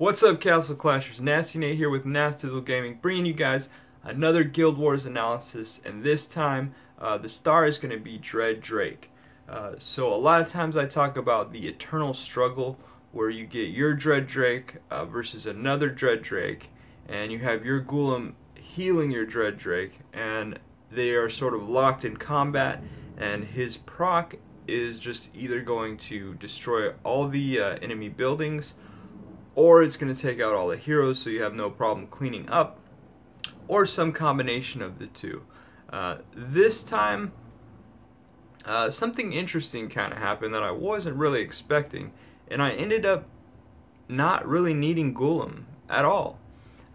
What's up, Castle Clashers? Nasty Nate here with Nastizzle Gaming, bringing you guys another Guild Wars analysis, and this time the star is going to be Dread Drake. So a lot of times I talk about the eternal struggle where you get your Dread Drake versus another Dread Drake, and you have your Golem healing your Dread Drake, and they are sort of locked in combat, and his proc is just either going to destroy all the enemy buildings, or it's going to take out all the heroes so you have no problem cleaning up, or some combination of the two. This time, something interesting kind of happened that I wasn't really expecting, and I ended up not really needing Golem at all.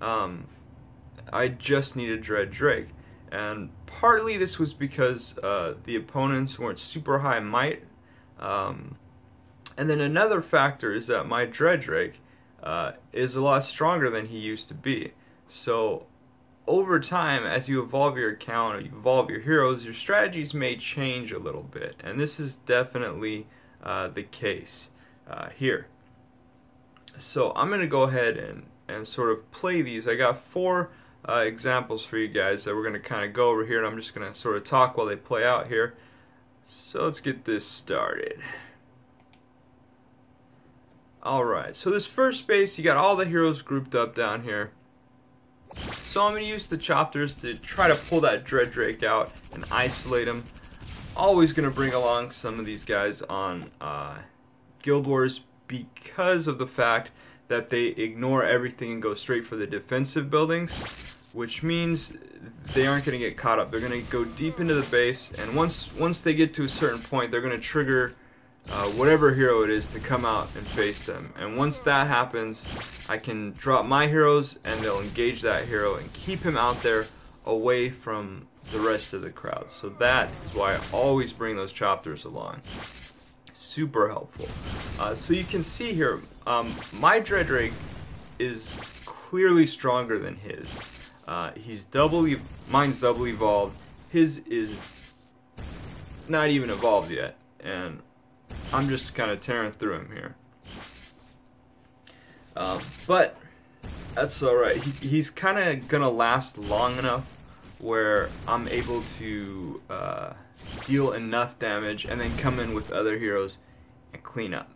I just needed Dread Drake, and partly this was because the opponents weren't super high might, and then another factor is that my Dread Drake is a lot stronger than he used to be. So over time, as you evolve your account or you evolve your heroes, your strategies may change a little bit, and this is definitely the case here. So I'm going to go ahead and sort of play these. I got four examples for you guys that we're going to kind of go over here, and I'm just going to sort of talk while they play out here. So let's get this started. Alright, so this first base, you got all the heroes grouped up down here. So I'm going to use the choppers to try to pull that Dread Drake out and isolate him. Always going to bring along some of these guys on Guild Wars because of the fact that they ignore everything and go straight for the defensive buildings, which means they aren't going to get caught up. They're going to go deep into the base, and once they get to a certain point, they're going to trigger whatever hero it is to come out and face them. And once that happens, I can drop my heroes and they'll engage that hero and keep him out there away from the rest of the crowd. So that is why I always bring those choppers along. Super helpful. So you can see here, my Dread Drake is clearly stronger than his. Mine's double evolved. His is not even evolved yet, and I'm just kind of tearing through him here. But that's alright. He's kind of going to last long enough where I'm able to deal enough damage and then come in with other heroes and clean up.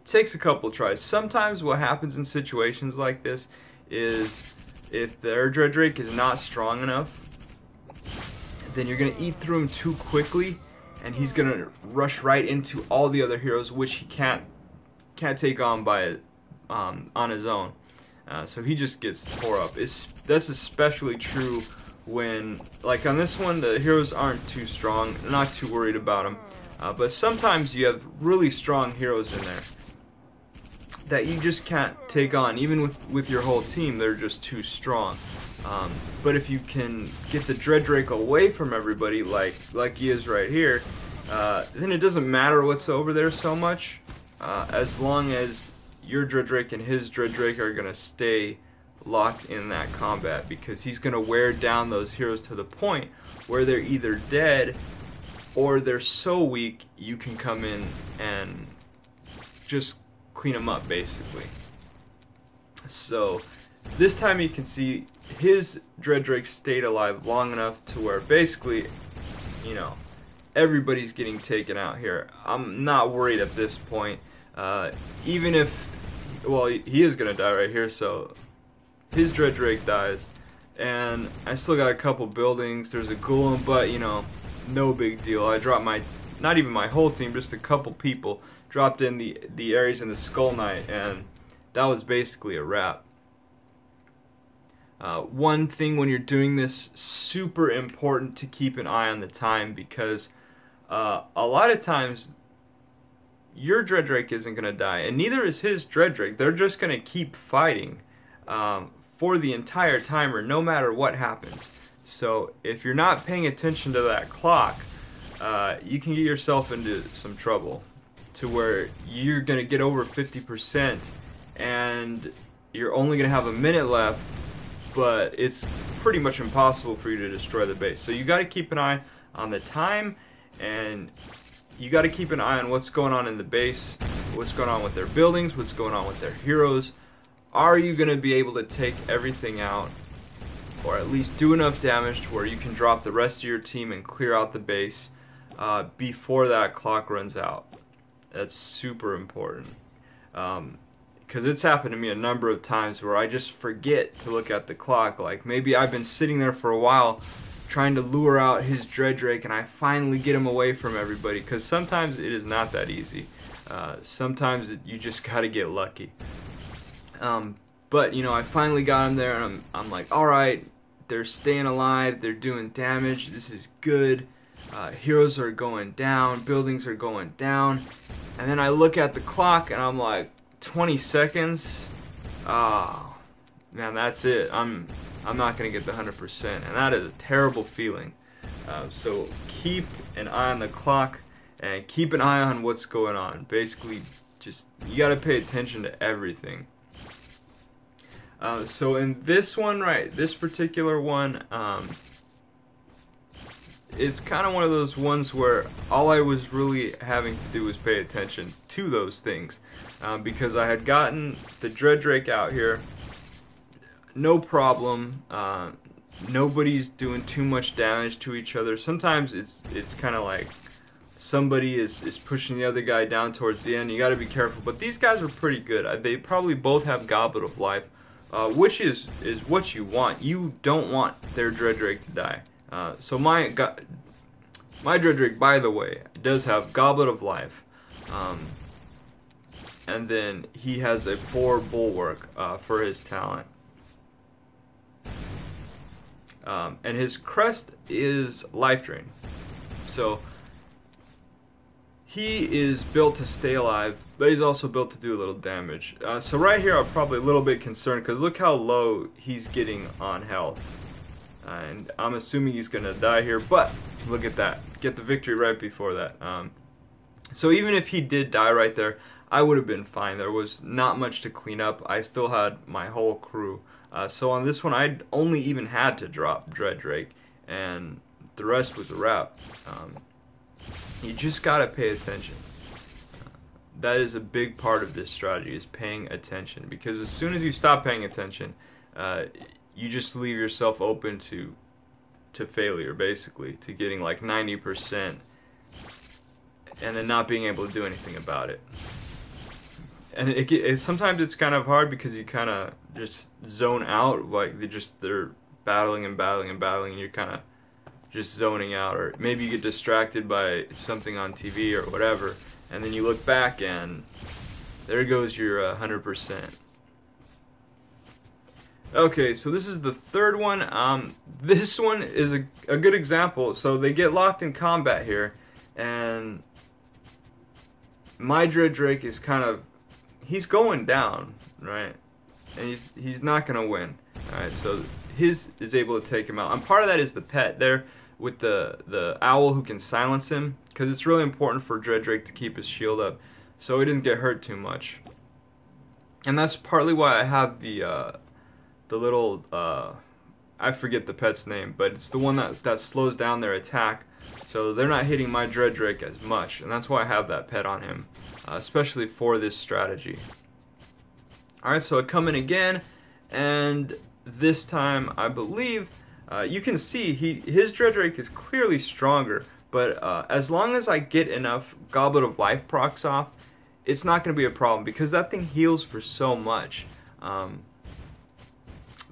It takes a couple tries. Sometimes what happens in situations like this is if their Dread Drake is not strong enough, then you're going to eat through him too quickly, and he's gonna rush right into all the other heroes, which he can't take on by on his own. So he just gets tore up. That's especially true when, like on this one, the heroes aren't too strong. Not too worried about them. But sometimes you have really strong heroes in there that you just can't take on. Even with your whole team, they're just too strong. But if you can get the Dread Drake away from everybody, like he is right here, then it doesn't matter what's over there so much, as long as your Dread Drake and his Dread Drake are going to stay locked in that combat, because he's going to wear down those heroes to the point where they're either dead or they're so weak you can come in and just clean them up, basically. So this time you can see his Dread Drake stayed alive long enough to where basically, you know, everybody's getting taken out here. I'm not worried at this point. Even if, well, he is going to die right here, so his Dread Drake dies. And I still got a couple buildings. There's a Golem, but, you know, no big deal. I dropped not even my whole team, just a couple people. Dropped in the Ares and the Skull Knight, and that was basically a wrap. One thing when you're doing this, super important to keep an eye on the time, because a lot of times your Dread Drake isn't going to die, and neither is his Dread Drake. They're just going to keep fighting for the entire timer, no matter what happens. So if you're not paying attention to that clock, you can get yourself into some trouble, to where you're going to get over 50% and you're only going to have a minute left, but it's pretty much impossible for you to destroy the base. So you got to keep an eye on the time, and you got to keep an eye on what's going on in the base, what's going on with their buildings, what's going on with their heroes. Are you going to be able to take everything out, or at least do enough damage to where you can drop the rest of your team and clear out the base before that clock runs out? That's super important. Because it's happened to me a number of times where I just forget to look at the clock. Like maybe I've been sitting there for a while trying to lure out his Dreadlock, and I finally get him away from everybody, because sometimes it is not that easy. Sometimes you just gotta get lucky. But you know, I finally got him there, and I'm like, alright, they're staying alive, they're doing damage, this is good. Heroes are going down, buildings are going down, and then I look at the clock and I'm like, 20 seconds? Oh, man, that's it. I'm not gonna get the 100%, and that is a terrible feeling. So keep an eye on the clock and keep an eye on what's going on. Basically, just you gotta pay attention to everything. So in this one, right, this particular one, it's kind of one of those ones where all I was really having to do was pay attention to those things, because I had gotten the Dreadlock out here, no problem. Nobody's doing too much damage to each other. Sometimes it's kind of like somebody is pushing the other guy down towards the end. You got to be careful, but these guys are pretty good. They probably both have Goblet of Life, which is what you want. You don't want their Dreadlock to die. So my Dreadlock, by the way, does have Goblet of Life, and then he has a 4 Bulwark for his talent, and his crest is Life Drain. So he is built to stay alive, but he's also built to do a little damage. So right here I'm probably a little bit concerned, because look how low he's getting on health. And I'm assuming he's going to die here, but look at that. Get the victory right before that. So even if he did die right there, I would have been fine. There was not much to clean up. I still had my whole crew. So on this one, I only even had to drop Dreadlock, and the rest was a wrap. You just got to pay attention. That is a big part of this strategy, is paying attention. Because as soon as you stop paying attention, you just leave yourself open to failure, basically, to getting like 90% and then not being able to do anything about it. And sometimes it's kind of hard, because you kind of just zone out, like they're battling and battling and battling, and you're kind of just zoning out, or maybe you get distracted by something on TV or whatever, and then you look back and there goes your 100%. Okay, so this is the third one. This one is a good example. So they get locked in combat here, and my Dreadlock is kind of, he's going down, right? And he's not gonna win. Alright, so his is able to take him out. And part of that is the pet there with the owl who can silence him, because it's really important for Dreadlock to keep his shield up so he doesn't get hurt too much. And that's partly why I have the little, I forget the pet's name, but it's the one that slows down their attack, so they're not hitting my Dreadlock as much, and that's why I have that pet on him, especially for this strategy. Alright, so I come in again, and this time I believe, you can see his Dreadlock is clearly stronger, but as long as I get enough Goblet of Life procs off, it's not going to be a problem, because that thing heals for so much.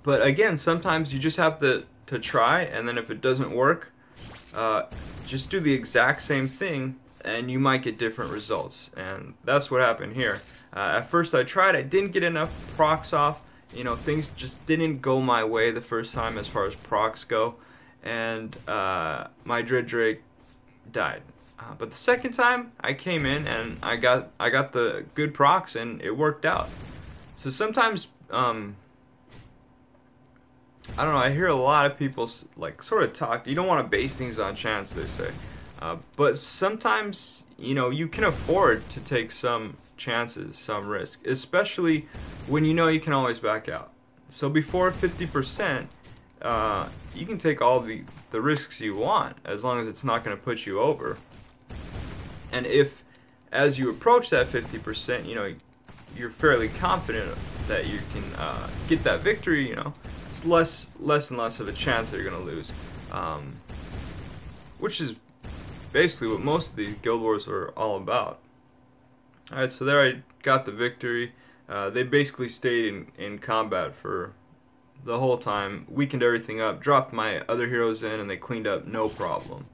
But again, sometimes you just have to try, and then if it doesn't work, just do the exact same thing, and you might get different results. And that's what happened here. At first I tried, I didn't get enough procs off. You know, things just didn't go my way the first time as far as procs go, and my Dreadlock died. But the second time I came in and I got the good procs, and it worked out. So sometimes I don't know, I hear a lot of people like sort of talk, you don't want to base things on chance, they say. But sometimes, you know, you can afford to take some chances, some risk, especially when you know you can always back out. So before 50%, you can take all the risks you want, as long as it's not going to put you over. And if as you approach that 50%, you're fairly confident that you can get that victory. It's less and less of a chance that you're going to lose, which is basically what most of these guild wars are all about. Alright, so there I got the victory. They basically stayed in combat for the whole time, weakened everything up, dropped my other heroes in, and they cleaned up no problem.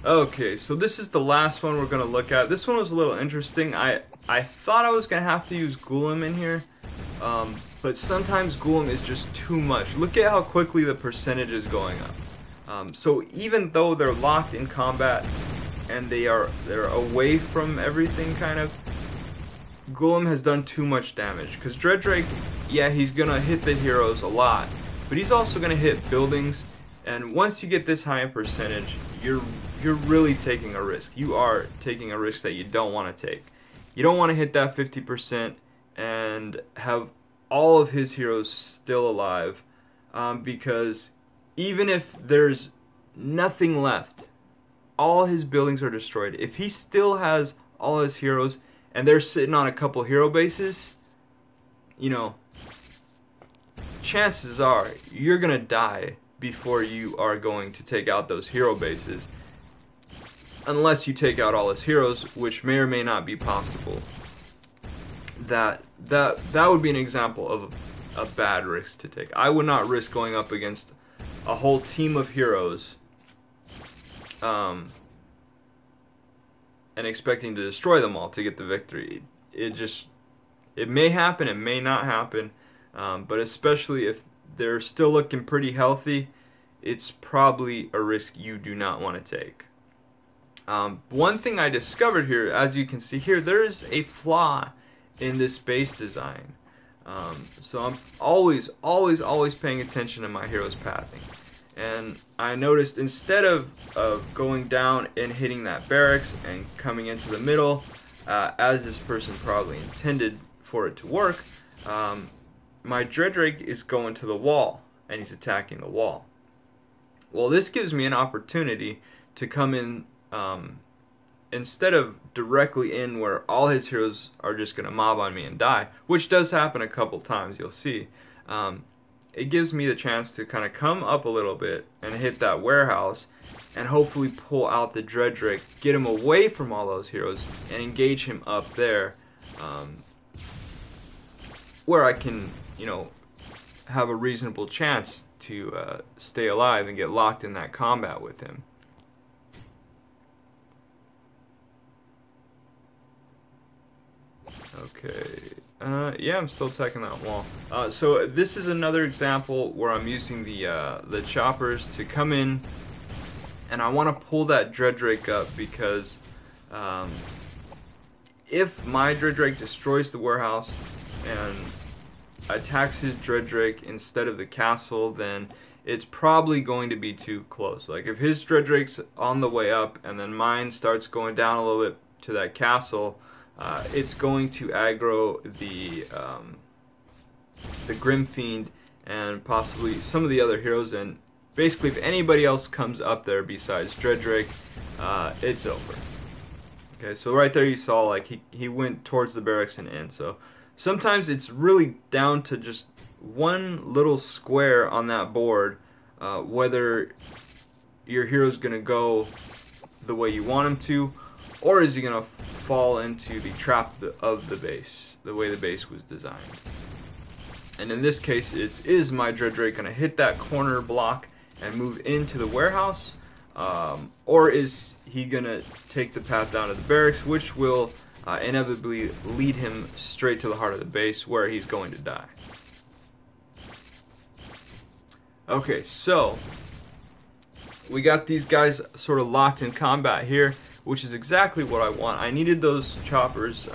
Okay, so this is the last one we're going to look at. This one was a little interesting. I thought I was going to have to use Ghoulam in here, but sometimes Ghoulam is just too much. Look at how quickly the percentage is going up. So even though they're locked in combat and they're away from everything, kind of, Ghoulam has done too much damage. Because Dreadlock, yeah, he's going to hit the heroes a lot, but he's also going to hit buildings. And once you get this high in percentage, you're really taking a risk. You are taking a risk that you don't want to take. You don't want to hit that 50% and have all of his heroes still alive, because even if there's nothing left, all his buildings are destroyed. If he still has all his heroes and they're sitting on a couple hero bases, chances are you're gonna die before you are going to take out those hero bases, unless you take out all his heroes, which may or may not be possible. That would be an example of a bad risk to take. I would not risk going up against a whole team of heroes and expecting to destroy them all to get the victory. It may happen, it may not happen, but especially if they're still looking pretty healthy, it's probably a risk you do not want to take. One thing I discovered here, as you can see here, there is a flaw in this base design. So I'm always paying attention to my hero's pathing. And I noticed instead of going down and hitting that barracks and coming into the middle, as this person probably intended for it to work, my Dreadlock is going to the wall, and he's attacking the wall. Well, this gives me an opportunity to come in, instead of directly in where all his heroes are just going to mob on me and die, which does happen a couple times, you'll see. It gives me the chance to kind of come up a little bit and hit that warehouse and hopefully pull out the Dreadlock, get him away from all those heroes, and engage him up there, where I can, have a reasonable chance to stay alive and get locked in that combat with him. Okay, yeah, I'm still attacking that wall. So this is another example where I'm using the choppers to come in, and I want to pull that Dreadlock up because if my Dreadlock destroys the warehouse and attacks his Dreadlock instead of the castle, then it's probably going to be too close. Like if his Dreadlock's on the way up and then mine starts going down a little bit to that castle, it's going to aggro the Grim Fiend and possibly some of the other heroes, and basically if anybody else comes up there besides Dreadlock, it's over. Okay, so right there you saw like he went towards the barracks and in. So sometimes it's really down to just one little square on that board, whether your hero's gonna go the way you want him to, or is he going to fall into the trap of the base, the way the base was designed. And in this case, is my Dreadlock going to hit that corner block and move into the warehouse, or is he going to take the path down to the barracks, which will inevitably lead him straight to the heart of the base, where he's going to die. Okay, so we got these guys sort of locked in combat here, which is exactly what I want. I needed those choppers.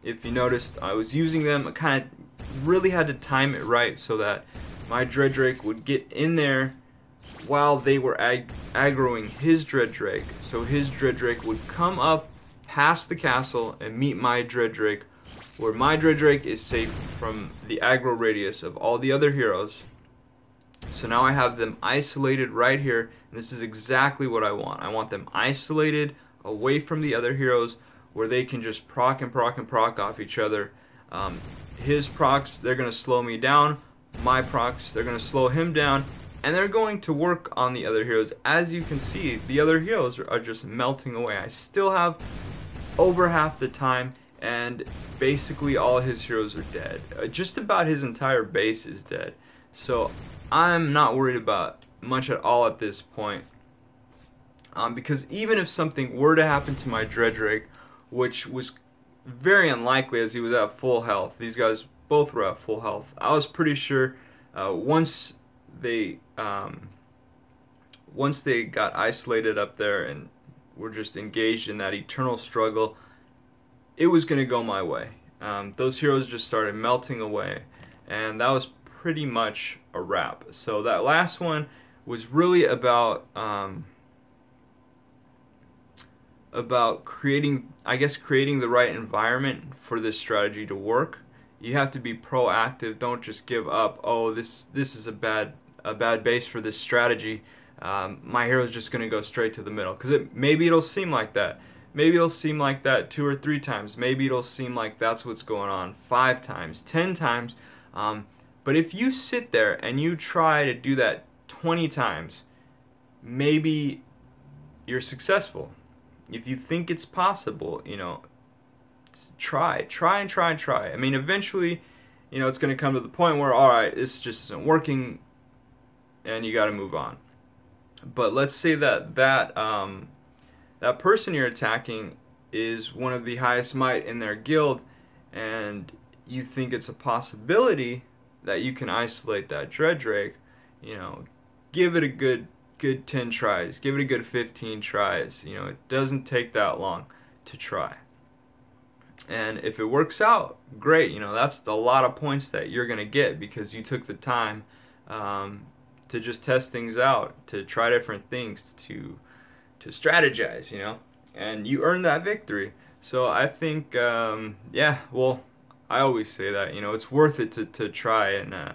If you noticed, I was using them. I kind of really had to time it right so that my Dreadlock would get in there while they were aggroing his Dreadlock. So his Dreadlock would come up past the castle and meet my Dreadlock, where my Dreadlock is safe from the aggro radius of all the other heroes. So now I have them isolated right here, and this is exactly what I want. I want them isolated away from the other heroes where they can just proc and proc and proc off each other. His procs, they're going to slow me down. My procs, they're going to slow him down. And they're going to work on the other heroes. As you can see, the other heroes are just melting away. I still have over half the time, and basically all his heroes are dead. Just about his entire base is dead. So I'm not worried about much at all at this point. Because even if something were to happen to my Dreadlock, which was very unlikely as he was at full health, these guys both were at full health, I was pretty sure once they got isolated up there and were just engaged in that eternal struggle, it was going to go my way. Those heroes just started melting away, and that was pretty much a wrap. So that last one was really about creating, I guess, creating the right environment for this strategy to work. You have to be proactive. Don't just give up. Oh, this is a bad base for this strategy. My hero's just going to go straight to the middle, because maybe it'll seem like that. Maybe it'll seem like that 2 or 3 times. Maybe it'll seem like that's what's going on 5 times, 10 times. But if you sit there and you try to do that 20 times, maybe you're successful. If you think it's possible, you know, try. I mean, eventually, you know, it's going to come to the point where, all right, this just isn't working, and you got to move on. But let's say that that person you're attacking is one of the highest might in their guild, and you think it's a possibility that you can isolate that Dreadlock. You know, give it a good 10 tries, give it a good 15 tries. You know, it doesn't take that long to try. And if it works out, great. You know, that's a lot of points that you're going to get because you took the time to just test things out, to try different things, to strategize, you know, and you earned that victory. So I think, yeah, well, I always say that, you know, it's worth it to try and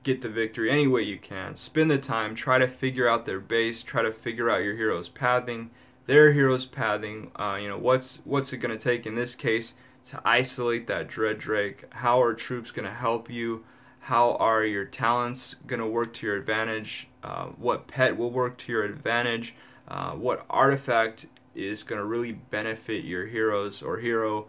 get the victory any way you can. Spend the time, try to figure out their base, try to figure out your hero's pathing, their hero's pathing. You know, what's it going to take in this case to isolate that Dreadlock? How are troops going to help you? How are your talents going to work to your advantage? What pet will work to your advantage? What artifact is going to really benefit your heroes or hero?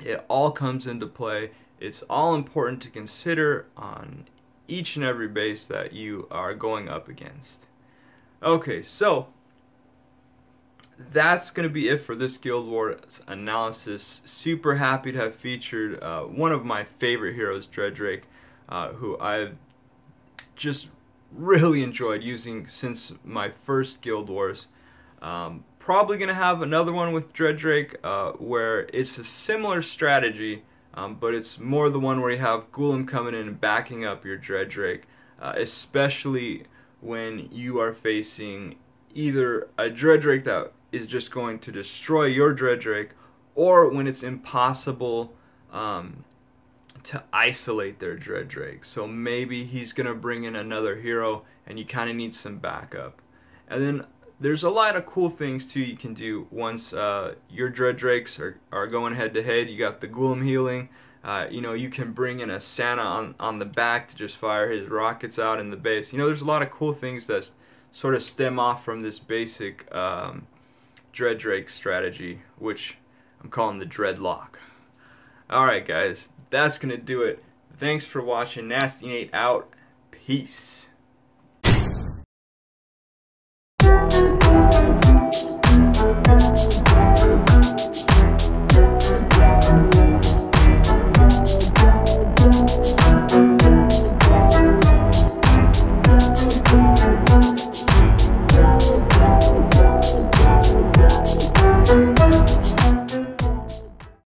It all comes into play. It's all important to consider on each and every base that you are going up against. Okay, so that's going to be it for this Guild Wars analysis. Super happy to have featured one of my favorite heroes, Dreadlock, who I've just really enjoyed using since my first Guild Wars. Probably going to have another one with Dreadlock where it's a similar strategy, but it's more the one where you have Golem coming in and backing up your Dreadlock, especially when you are facing either a Dreadlock that is just going to destroy your Dreadlock, or when it's impossible to isolate their Dreadlock. So maybe he's going to bring in another hero and you kind of need some backup. And then there's a lot of cool things too you can do once your Dreadlocks are going head to head. You got the Golem healing. You know, you can bring in a Santa on the back to just fire his rockets out in the base. You know, there's a lot of cool things that sort of stem off from this basic Dreadlock strategy, which I'm calling the Dreadlock. Alright guys, that's going to do it. Thanks for watching. Nasty Nate out. Peace.